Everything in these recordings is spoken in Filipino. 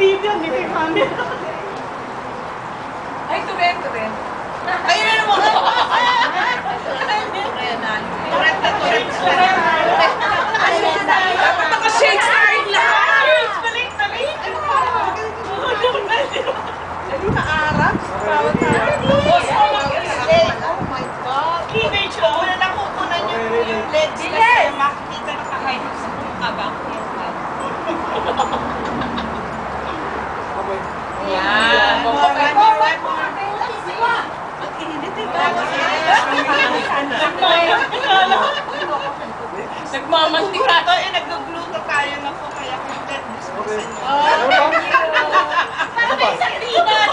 video, hindi may camera. Ay, turen. Ayun na naman! Dapat naka-shades tayo lahat! Balik! Dali na arap. Bawat tayo. Oh my God! Teenage ko, wala na kukunan yung legs kasi makikita na kahit sa abang. Yan! Nagmamantika. Nag-gluto tayo na po kaya content discussion. Parang may sardinas.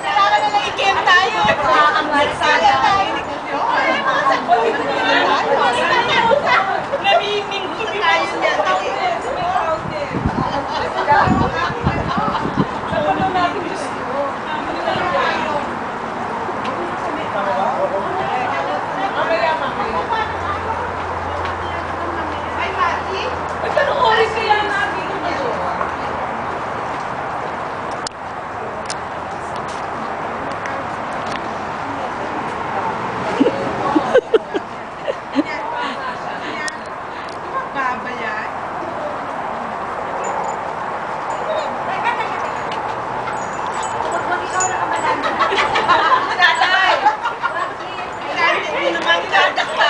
Kailangan na lang i-game tayo. Namiminggo tayo niyan. Ay, Mati? Anong oras kaya natin ito? Baba yan. Hindi naman dadakta.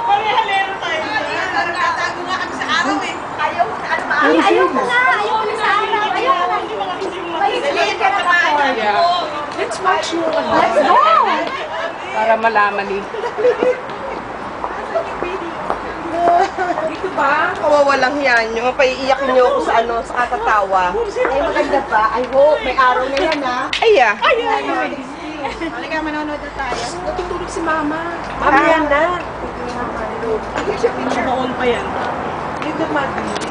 Pare-halero tayo. Nagtatago nga kami sa araw eh. Ayaw mo na sa araw. Ayaw mo na. Hindi mga hindi mo Dali ka na kaya. Let's watch you. Let's go. Para malaman eh. Dito ba? Kawawalang hiya nyo. Paiiyak nyo ako sa ano, sa katatawa. Ay, maganda ba? I hope. May araw na yan, ha? Aya. Halika, manonood na tayo. Natutulog si mama. Mamaya na. Noon pa yan. Dito, Mati.